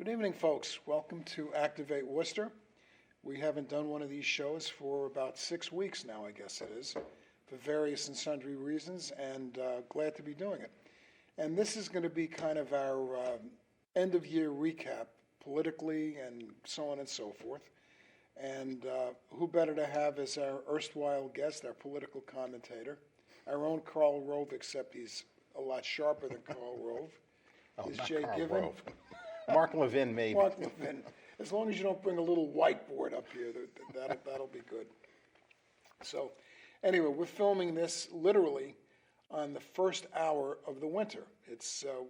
Good evening, folks. Welcome to Activate Worcester. We haven't done one of these shows for about 6 weeks now, I guess it is, for various and sundry reasons, and glad to be doing it. And this is going to be kind of our end-of-year recap, politically and so on and so forth. And who better to have as our erstwhile guest, our political commentator, our own Karl Rove, except he's a lot sharper than Karl Rove, is not Jay Karl Givan. Rove. Mark Levin, maybe. Mark Levin. As long as you don't bring a little whiteboard up here, that'll be good. So, anyway, we're filming this literally on the first hour of the winter.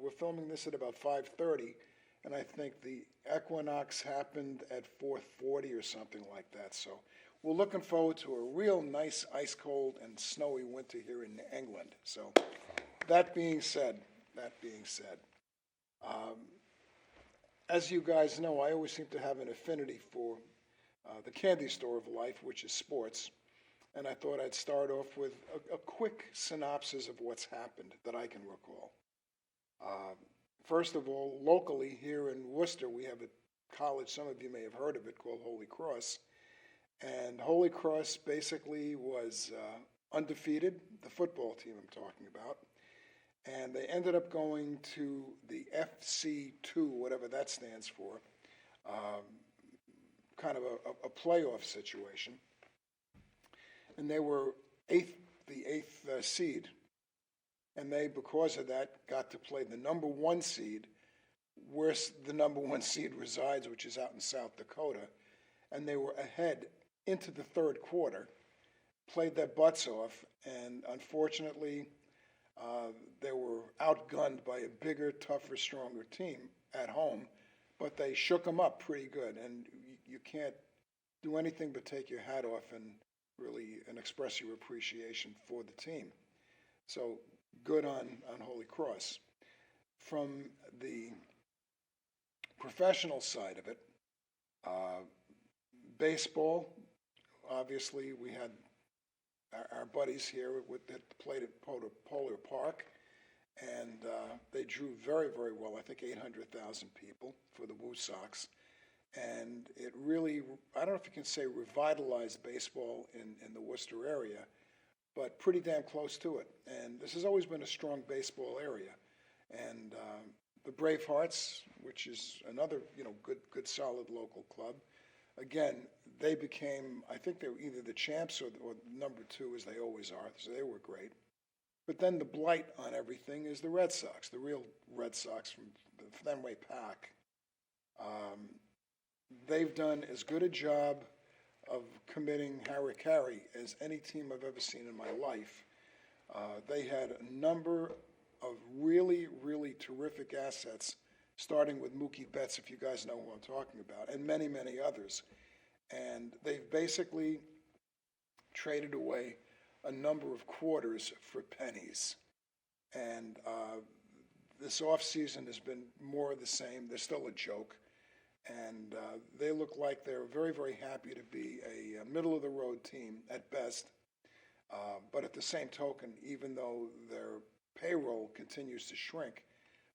We're filming this at about 5:30, and I think the equinox happened at 4:40 or something like that. So, we're looking forward to a real nice, ice cold and snowy winter here in England. So, that being said. As you guys know, I always seem to have an affinity for the candy store of life, which is sports. And I thought I'd start off with a quick synopsis of what's happened that I can recall. First of all, locally here in Worcester, we have a college, some of you may have heard of it, called Holy Cross. And Holy Cross basically was undefeated, the football team I'm talking about. And they ended up going to the FC2, whatever that stands for, kind of a playoff situation. And they were the eighth seed. And they, because of that, got to play the number one seed, where the number one seed resides, which is out in South Dakota. And they were ahead into the third quarter, played their butts off, and unfortunately, they were outgunned by a bigger, tougher, stronger team at home, but they shook them up pretty good, and you can't do anything but take your hat off and really express your appreciation for the team. So good on Holy Cross. From the professional side of it, baseball, obviously we had our buddies here that played at Polar Park, and they drew very, very well. I think 800,000 people for the Woo Sox, and it really, I don't know if you can say revitalized baseball in the Worcester area, but pretty damn close to it. And this has always been a strong baseball area, and the Bravehearts, which is another good solid local club. Again, they became, I think they were either the champs or number two, as they always are, so they were great. But then the blight on everything is the Red Sox, the real Red Sox from the Fenway Park. They've done as good a job of committing harikari as any team I've ever seen in my life. They had a number of really, really terrific assets, starting with Mookie Betts, if you guys know who I'm talking about, and many, many others. And they've basically traded away a number of quarters for pennies. And this offseason has been more of the same. They're still a joke. And they look like they're very, very happy to be a middle-of-the-road team at best. But at the same token, even though their payroll continues to shrink,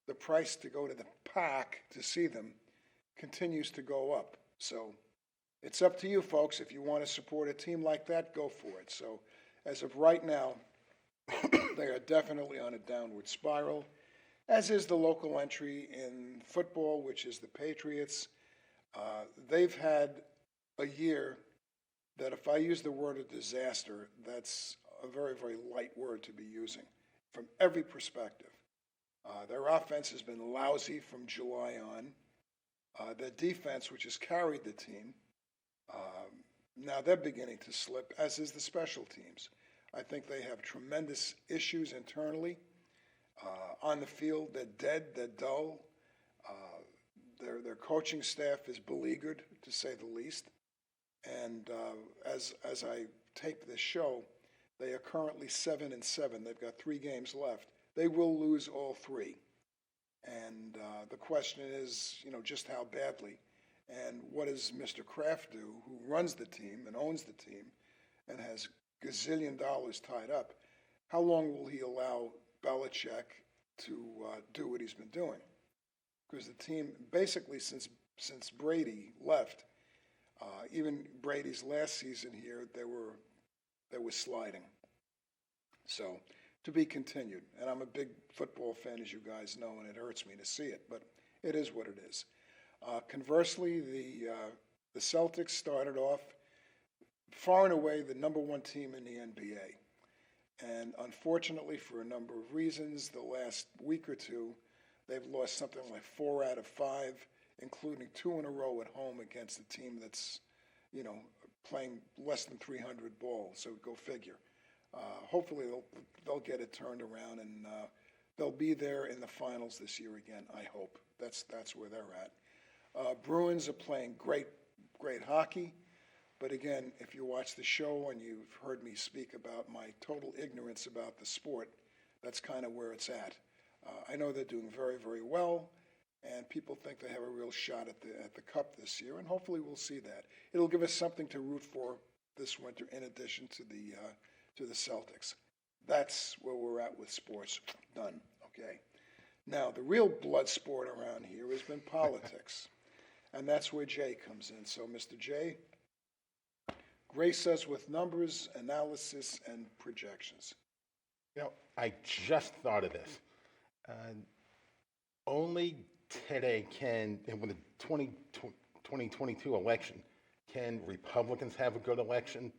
the price to go to the park to see them continues to go up. So it's up to you, folks. If you want to support a team like that, go for it. So as of right now, they are definitely on a downward spiral, as is the local entry in football, which is the Patriots. They've had a year that, if I use the word a disaster, that's a very, very light word to be using from every perspective. Their offense has been lousy from July on. Their defense, which has carried the team, now they're beginning to slip, as is the special teams. I think they have tremendous issues internally. On the field, they're dead, they're dull. Their coaching staff is beleaguered, to say the least. And as I tape this show, they are currently 7-7. They've got 3 games left. They will lose all 3. And the question is, just how badly. And what does Mr. Kraft do, who runs the team and owns the team and has gazillion dollars tied up? How long will he allow Belichick to do what he's been doing? because the team, basically since Brady left, even Brady's last season here, they were sliding. So, to be continued. And I'm a big football fan, as you guys know, and it hurts me to see it, but it is what it is. Conversely, the Celtics started off far and away the number one team in the NBA. And unfortunately, for a number of reasons, the last week or two, they've lost something like 4 out of 5, including 2 in a row at home against a team that's, playing less than 300 balls. So go figure. Hopefully, they'll get it turned around, and they'll be there in the finals this year again. I hope that's where they're at. Bruins are playing great hockey. But again, if you watch the show and you've heard me speak about my total ignorance about the sport, that's kind of where it's at. I know they're doing very, very well, and people think they have a real shot at the Cup this year, and hopefully we'll see that. It'll give us something to root for this winter, in addition to the Celtics. That's where we're at with sports. Done. Okay. Now, the real blood sport around here has been politics, and that's where Jay comes in. So, Mr. Jay, grace us with numbers, analysis, and projections. I just thought of this. Only today with the 2022 election, can Republicans have a good election,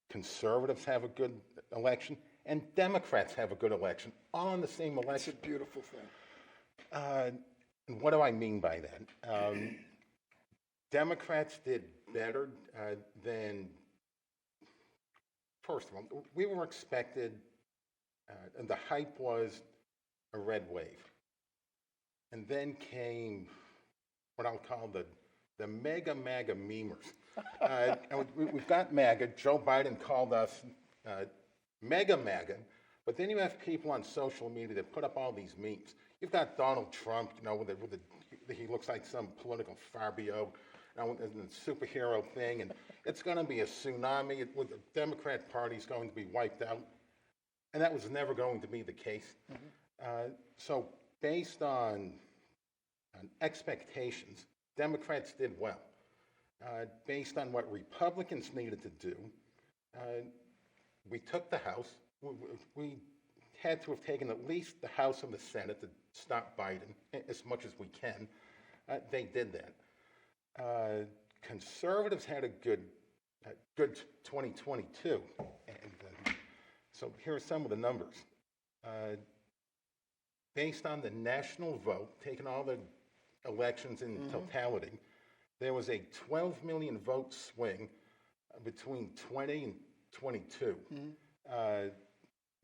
conservatives have a good election, and Democrats have a good election, all in the same election. It's a beautiful thing. And what do I mean by that? Democrats did better than. First of all, we were expected, and the hype was a red wave. And then came what I'll call the mega MAGA memers. And we've got MAGA. Joe Biden called us mega MAGA. But then you have people on social media that put up all these memes. You've got Donald Trump, he looks like some political Fabio, the superhero thing, and it's going to be a tsunami. The Democrat Party's going to be wiped out, and that was never going to be the case. Mm-hmm. So based on expectations, Democrats did well. Based on what Republicans needed to do, we took the House. We had to have taken at least the House and the Senate to stop Biden as much as we can. They did that. Conservatives had a good 2022. And so here are some of the numbers. Based on the national vote, taking all the elections in totality, there was a 12 million vote swing between 20 and 22.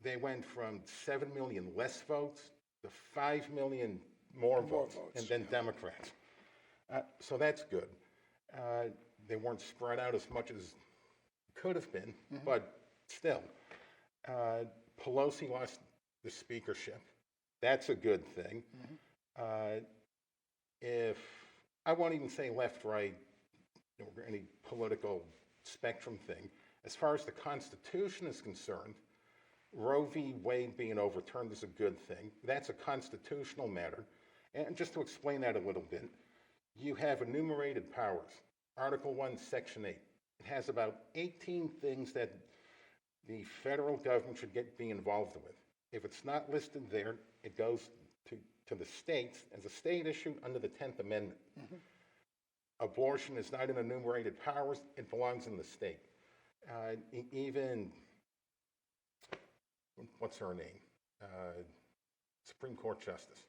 They went from 7 million less votes to 5 million more votes, and then Democrats. So that's good. They weren't spread out as much as could have been, but still. Pelosi lost the speakership. That's a good thing. If I won't even say left, right, or any political spectrum thing. As far as the Constitution is concerned, Roe v. Wade being overturned is a good thing. That's a constitutional matter. And just to explain that a little bit, you have enumerated powers. Article 1, Section 8. It has about 18 things that the federal government should be involved with. If it's not listed there, it goes to the states as a state issue under the 10th Amendment. Abortion is not in enumerated powers. It belongs in the state. Even, what's her name? Supreme Court Justice.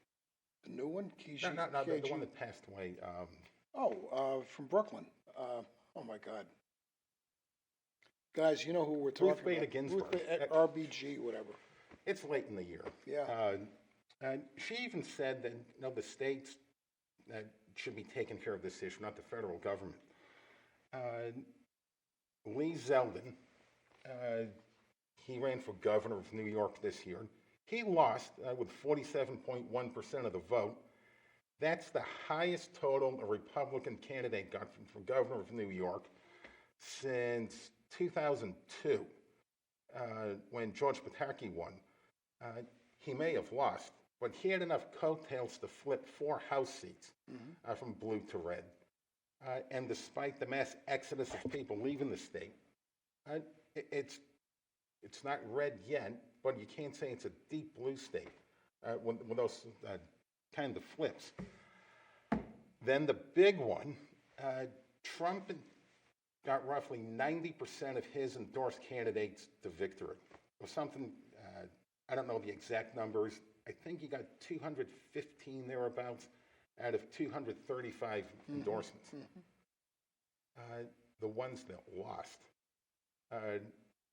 The new one? No, the one that passed away. From Brooklyn. Oh, my God. Guys, you know who we're talking Ruth Bader about. Ginsburg. RBG, whatever. It's late in the year. Yeah. And she even said that the states should be taking care of this issue, not the federal government. Lee Zeldin, he ran for governor of New York this year. He lost with 47.1% of the vote. That's the highest total a Republican candidate got for governor of New York since 2002, when George Pataki won. He may have lost, but he had enough coattails to flip 4 House seats from blue to red. And despite the mass exodus of people leaving the state, it's not red yet, but you can't say it's a deep blue state when those kind of flips. Then the big one, Trump got roughly 90% of his endorsed candidates to victory. Or something, I don't know the exact numbers. I think he got 215 thereabouts out of 235 endorsements. The ones that lost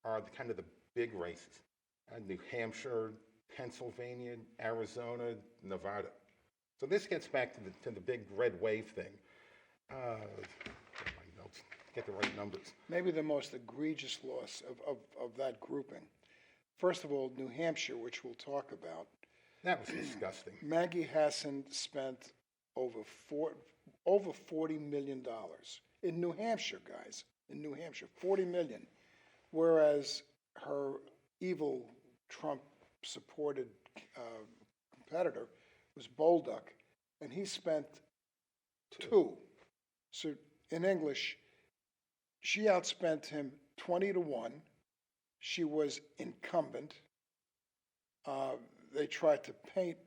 are kind of the big races. New Hampshire, Pennsylvania, Arizona, Nevada. So this gets back to the big red wave thing. Get my notes, get the right numbers. Maybe the most egregious loss of that grouping. First of all, New Hampshire, which we'll talk about. That was disgusting. Maggie Hassan spent over $40 million in New Hampshire, guys. In New Hampshire, $40 million. Whereas her evil Trump-supported competitor was Bolduc, and he spent $2. So in English, she outspent him 20-1. She was incumbent. They tried to paint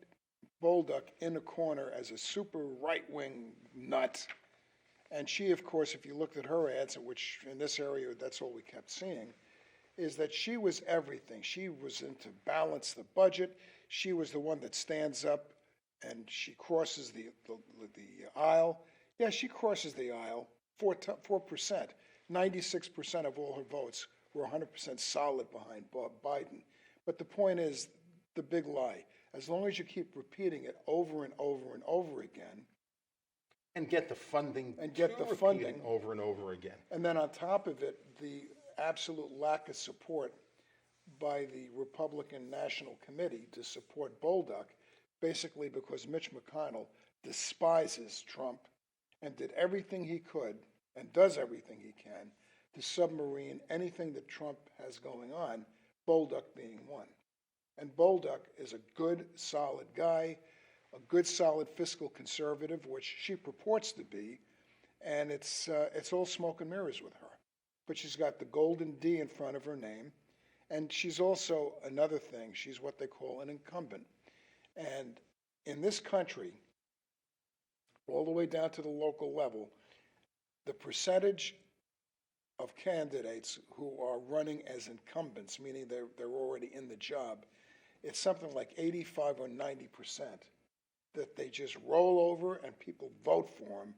Bolduc in a corner as a super right-wing nut. And she, of course, if you looked at her ads, which in this area, that's all we kept seeing, is that she was everything. She was into balance the budget. She was the one that stands up and she crosses the aisle. Yeah, she crosses the aisle 4%. 96% of all her votes were 100% solid behind Biden. But the point is, the big lie. As long as you keep repeating it over and over and over again, and get the funding over and over again. And then on top of it, the absolute lack of support by the Republican National Committee to support Bolduc, basically because Mitch McConnell despises Trump and did everything he could and does everything he can to submarine anything that Trump has going on, Bolduc being one. And Bolduc is a good, solid guy, a good, solid fiscal conservative, which she purports to be, and it's all smoke and mirrors with her. But she's got the golden D in front of her name, and she's also another thing. She's what they call an incumbent. And in this country, all the way down to the local level, the percentage of candidates who are running as incumbents, meaning they're already in the job, it's something like 85 or 90%. That they just roll over and people vote for him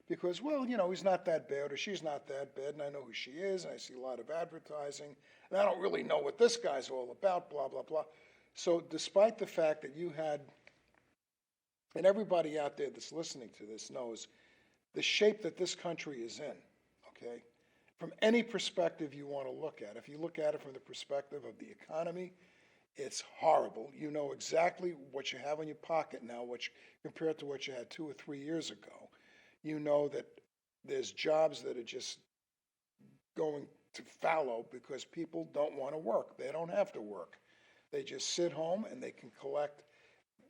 because, well, you know, he's not that bad or she's not that bad, and I know who she is, and I see a lot of advertising, and I don't really know what this guy's all about, blah, blah, blah. So despite the fact that you had, and everybody out there that's listening to this knows the shape that this country is in, okay? From any perspective you want to look at. If you look at it from the perspective of the economy, it's horrible. You know exactly what you have in your pocket now, which compared to what you had 2 or 3 years ago. You know that there's jobs that are just going to fallow because people don't want to work. They don't have to work. They just sit home and they can collect,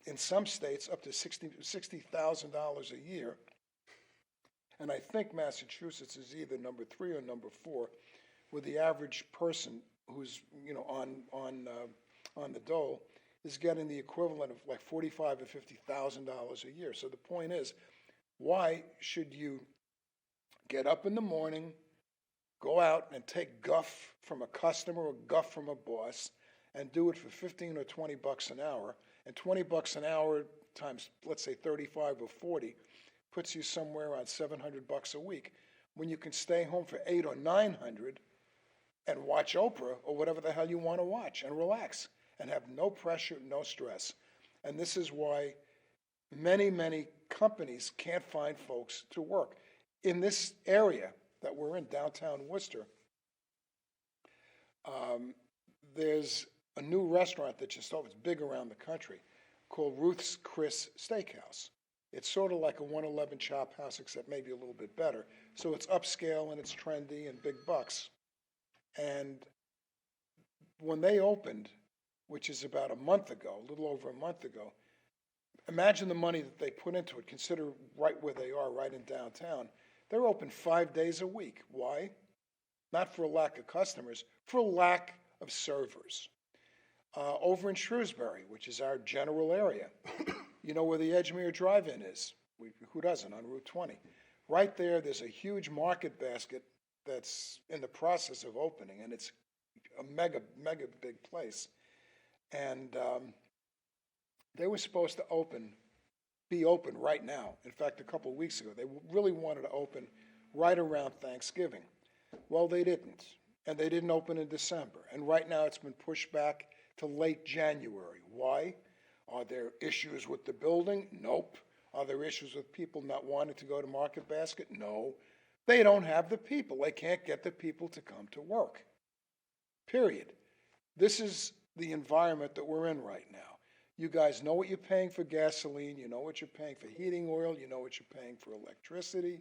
in some states, up to $60,000 a year. And I think Massachusetts is either number 3 or number 4, with the average person who's, you know, on the dole is getting the equivalent of like $45,000 or $50,000 a year. So the point is, why should you get up in the morning, go out and take guff from a customer or guff from a boss, and do it for 15 or 20 bucks an hour? And 20 bucks an hour times, let's say 35 or 40, puts you somewhere around 700 bucks a week. When you can stay home for 800 or 900 and watch Oprah or whatever the hell you want to watch and relax and have no pressure, no stress. And this is why many, many companies can't find folks to work. In this area that we're in, downtown Worcester, there's a new restaurant that just opened, it's big around the country, called Ruth's Chris Steakhouse. It's sort of like a 111 Chop House, except maybe a little bit better. So it's upscale and it's trendy and big bucks. And when they opened, which is about a month ago, a little over a month ago, imagine the money that they put into it. Consider right where they are, right in downtown. They're open 5 days a week. Why? Not for a lack of customers, for a lack of servers. Over in Shrewsbury, which is our general area, you know where the Edgemere Drive-In is. Who doesn't, on Route 20? Right there, there's a huge market basket that's in the process of opening, and it's a mega, mega big place. And they were supposed to be open right now. In fact, a couple of weeks ago, they really wanted to open right around Thanksgiving. Well, they didn't, and they didn't open in December. And right now, it's been pushed back to late January. Why? Are there issues with the building? Nope. Are there issues with people not wanting to go to Market Basket? No. They don't have the people. They can't get the people to come to work. Period. This is the environment that we're in right now. You guys know what you're paying for gasoline. You know what you're paying for heating oil. You know what you're paying for electricity.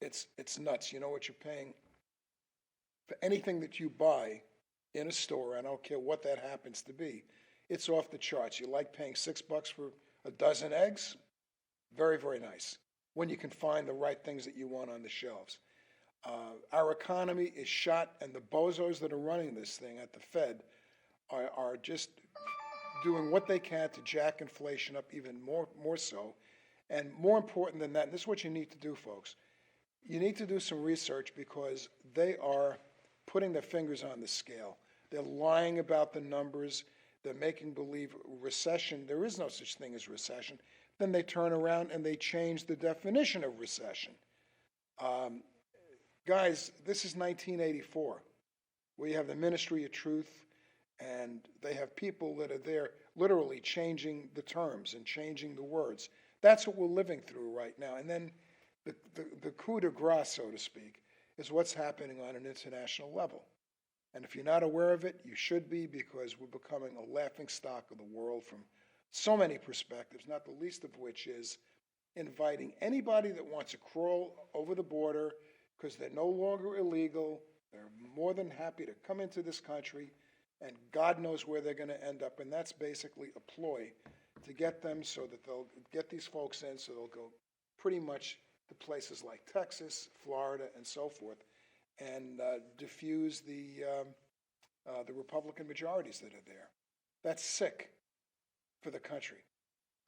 It's nuts. You know what you're paying for anything that you buy in a store. I don't care what that happens to be. It's off the charts. You like paying $6 for a dozen eggs? Very, very nice. When you can find the right things that you want on the shelves. Our economy is shot, and the bozos that are running this thing at the Fed are just doing what they can to jack inflation up even more so. And more important than that, and this is what you need to do, folks, you need to do some research because they are putting their fingers on the scale. They're lying about the numbers. They're making believe recession. There is no such thing as recession. Then they turn around and they change the definition of recession. Guys, this is 1984. We have the Ministry of Truth, and they have people that are there literally changing the terms and changing the words. That's what we're living through right now. And then the coup de grace, so to speak, is what's happening on an international level. And if you're not aware of it, you should be, because we're becoming a laughingstock of the world from so many perspectives, not the least of which is inviting anybody that wants to crawl over the border because they're no longer illegal. They're more than happy to come into this country, and God knows where they're going to end up. And that's basically a ploy to get them so that they'll get these folks in, so they'll go pretty much to places like Texas, Florida, and so forth, and diffuse the Republican majorities that are there. That's sick for the country.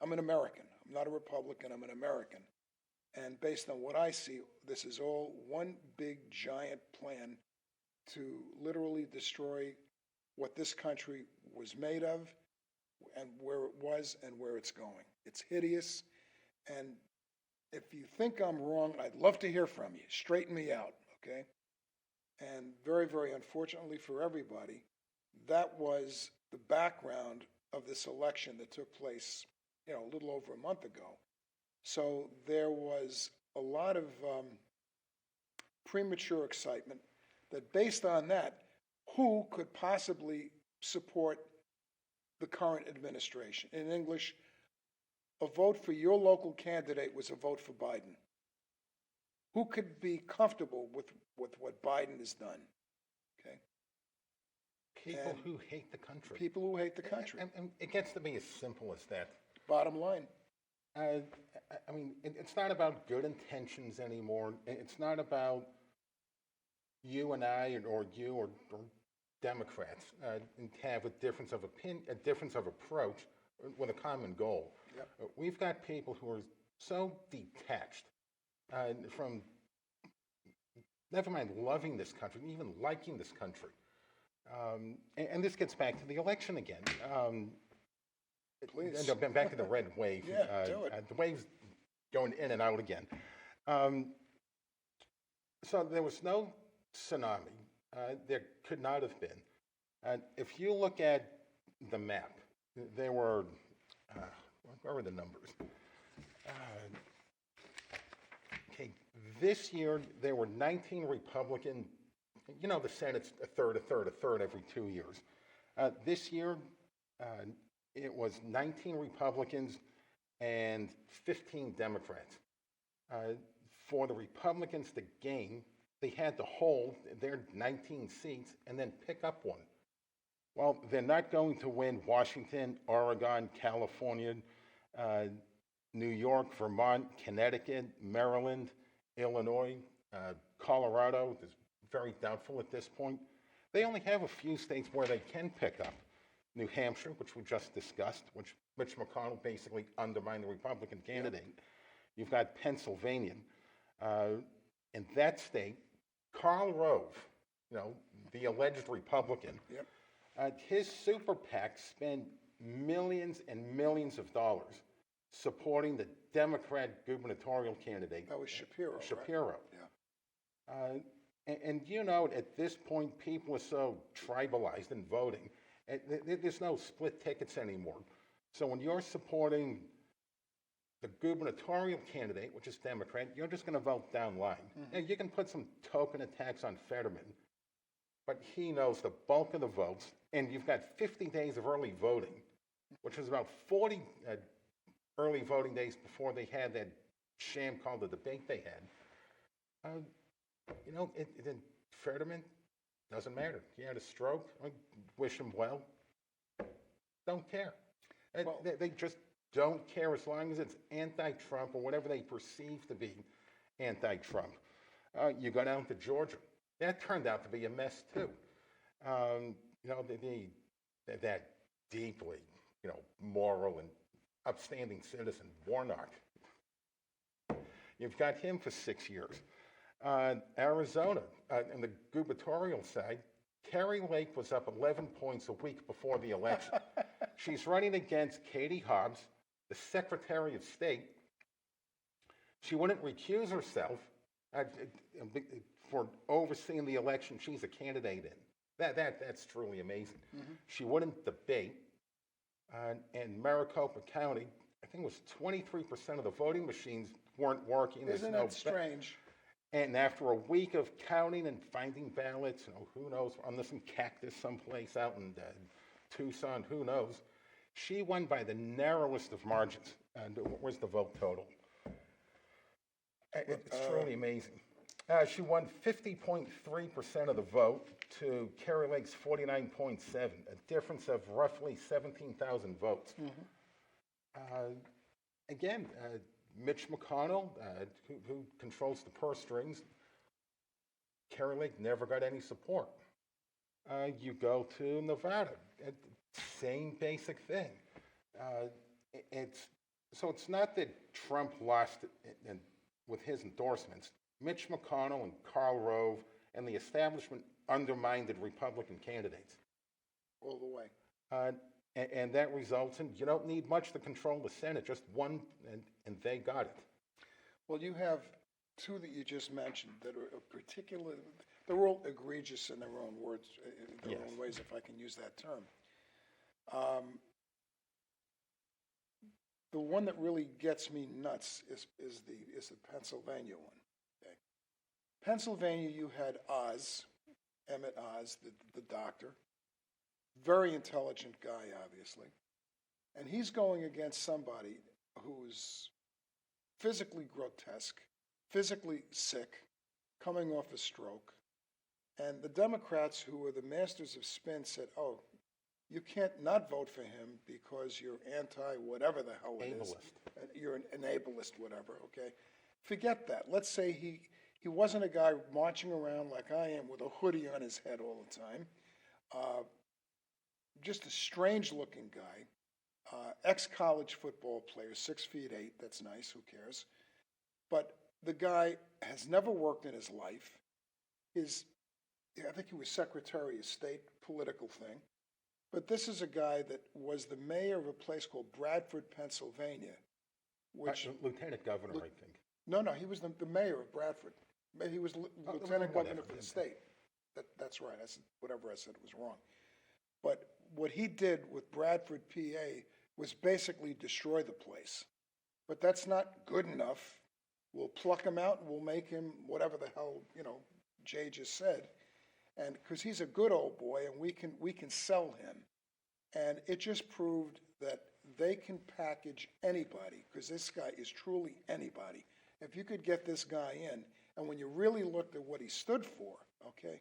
I'm an American. I'm not a Republican. I'm an American. And based on what I see, this is all one big giant plan to literally destroy what this country was made of and where it was and where it's going. It's hideous. And if you think I'm wrong, I'd love to hear from you. Straighten me out, okay? And very, very unfortunately for everybody, that was the background of this election that took place, a little over a month ago. So there was a lot of premature excitement that based on that, who could possibly support the current administration? In English, a vote for your local candidate was a vote for Biden. Who could be comfortable with what Biden has done? Okay. People who hate the country. People who hate the country. And it gets to be as simple as that. Bottom line. I mean, it's not about good intentions anymore. It's not about you and I, or you or Democrats, have a difference of opinion, a difference of approach with a common goal. Yep. We've got people who are so detached from, never mind loving this country, even liking this country. And this gets back to the election again. Please. Back to the red wave. Yeah, do it. The wave's going in and out again. So there was no tsunami. There could not have been. If you look at the map, there were, where were the numbers? Okay, this year there were 19 Republican, the Senate's a third every 2 years. This year, it was 19 Republicans and 15 Democrats. For the Republicans to gain, they had to hold their 19 seats and then pick up one. Well, they're not going to win Washington, Oregon, California, New York, Vermont, Connecticut, Maryland, Illinois, Colorado is very doubtful at this point. They only have a few states where they can pick up. New Hampshire, which we just discussed, which Mitch McConnell basically undermined the Republican candidate. Yep. You've got Pennsylvania. In that state, Karl Rove, the alleged Republican, yep. His super PAC spent millions and millions of dollars supporting the Democrat gubernatorial candidate. That was Shapiro. Shapiro. Right? Yeah. And at this point, people are so tribalized in voting. There's no split tickets anymore. So when you're supporting the gubernatorial candidate, which is Democrat, you're just going to vote down line. Mm-hmm. And you can put some token attacks on Fetterman, but he knows the bulk of the votes, and you've got 50 days of early voting, which is about 40 early voting days before they had that sham called the debate they had. Fetterman, doesn't matter. He had a stroke. I wish him well. Don't care. Well, they just don't care as long as it's anti-Trump or whatever they perceive to be anti-Trump. You go down to Georgia. That turned out to be a mess too. That deeply, moral and upstanding citizen, Warnock. You've got him for 6 years. Arizona, on the gubernatorial side, Carrie Lake was up 11 points a week before the election. She's running against Katie Hobbs, the Secretary of State. She wouldn't recuse herself for overseeing the election she's a candidate in. That's truly amazing. Mm-hmm. She wouldn't debate. And Maricopa County, I think it was 23% of the voting machines weren't working. Isn't that strange? And after a week of counting and finding ballots, who knows, under some cactus someplace out in Tucson, who knows, she won by the narrowest of margins. And where's the vote total? It's truly amazing. She won 50.3% of the vote to Carrie Lake's 49.7, a difference of roughly 17,000 votes. Mm-hmm. Again, Mitch McConnell, who controls the purse strings, Carrie Lake never got any support. You go to Nevada, same basic thing. It's not that Trump lost with his endorsements. Mitch McConnell and Karl Rove and the establishment undermined Republican candidates. All the way. And that results in, you don't need much to control the Senate, just one, and they got it. Well, you have two that you just mentioned that are particularly, they're all egregious in their own words, in their own ways, if I can use that term. The one that really gets me nuts is the Pennsylvania one. Okay? Pennsylvania, you had Emmett Oz, the doctor, very intelligent guy, obviously, and he's going against somebody who's physically grotesque, physically sick, coming off a stroke, and the Democrats, who are the masters of spin, said, "Oh, you can't not vote for him because you're anti-whatever the hell it is. You're an ableist, whatever." Okay, forget that. Let's say he wasn't a guy marching around like I am with a hoodie on his head all the time. Just a strange-looking guy, ex-college football player, 6'8", that's nice, who cares? But the guy has never worked in his life. I think he was Secretary of State, political thing. But this is a guy that was the mayor of a place called Bradford, Pennsylvania, which... Lieutenant governor, I think. No, he was the mayor of Bradford. He was lieutenant governor for the state. That's right. Whatever I said was wrong. But what he did with Bradford, PA, was basically destroy the place. But that's not good enough. We'll pluck him out and we'll make him whatever the hell, Jay just said. And because he's a good old boy and we can sell him. And it just proved that they can package anybody, because this guy is truly anybody. If you could get this guy in, and when you really looked at what he stood for, okay,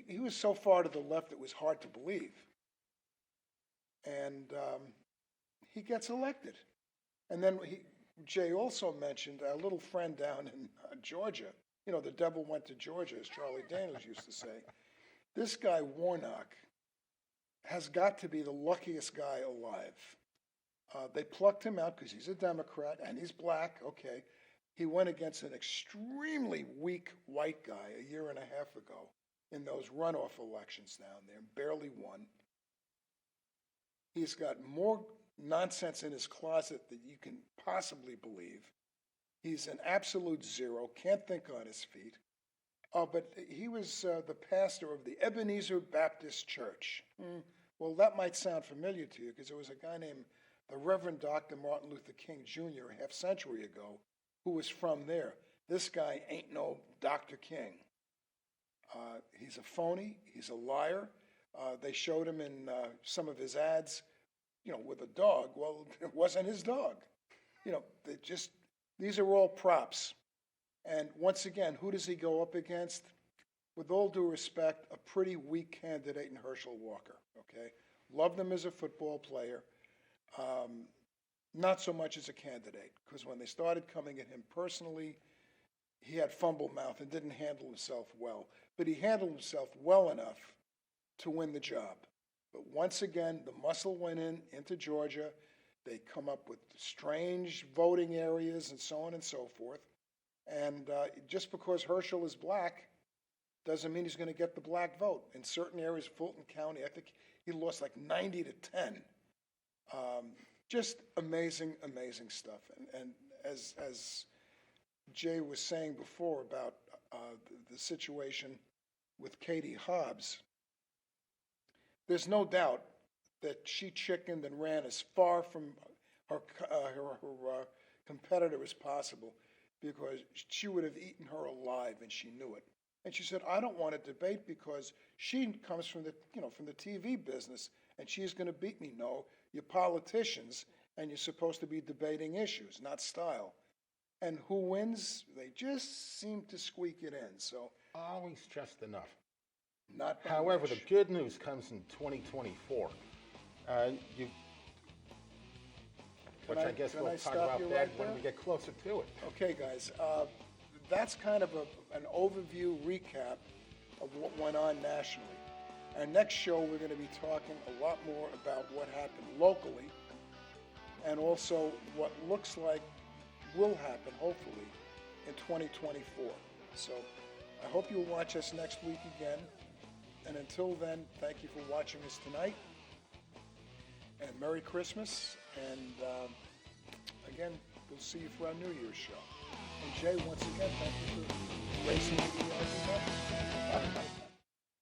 he was so far to the left it was hard to believe. And he gets elected. And then Jay also mentioned our little friend down in Georgia. You know, the devil went to Georgia, as Charlie Daniels used to say. This guy, Warnock, has got to be the luckiest guy alive. They plucked him out because he's a Democrat and he's black, okay. He went against an extremely weak white guy a year and a half ago in those runoff elections down there, barely won. He's got more nonsense in his closet than you can possibly believe. He's an absolute zero, can't think on his feet. But he was the pastor of the Ebenezer Baptist Church. Well, that might sound familiar to you because there was a guy named the Reverend Dr. Martin Luther King Jr. a half century ago who was from there. This guy ain't no Dr. King. He's a phony. He's a liar. They showed him in some of his ads, you know, with a dog. Well, it wasn't his dog. You know, these are all props. And once again, who does he go up against? With all due respect, a pretty weak candidate in Herschel Walker, okay? Loved him as a football player. Not so much as a candidate, because when they started coming at him personally, he had fumble mouth and didn't handle himself well. But he handled himself well enough to win the job. But once again, the muscle went into Georgia. They come up with strange voting areas and so on and so forth. And just because Herschel is black doesn't mean he's going to get the black vote. In certain areas, Fulton County, I think he lost like 90-10. Just amazing, amazing stuff. And as Jay was saying before about the situation with Katie Hobbs, there's no doubt that she chickened and ran as far from her competitor as possible, because she would have eaten her alive, and she knew it. And she said, I don't want to debate because she comes from the TV business, and she's going to beat me. No, you're politicians, and you're supposed to be debating issues, not style. And who wins? They just seem to squeak it in. So always just enough. Not by However, much. the good news comes in 2024. Which I guess we'll talk about that when we get closer to it. Okay, guys. That's kind of an overview recap of what went on nationally. Our next show, we're going to be talking a lot more about what happened locally and also what looks like will happen, hopefully, in 2024. So I hope you'll watch us next week again. And until then, thank you for watching us tonight. And Merry Christmas. And again, we'll see you for our New Year's show. And Jay, once again, thank you for racing the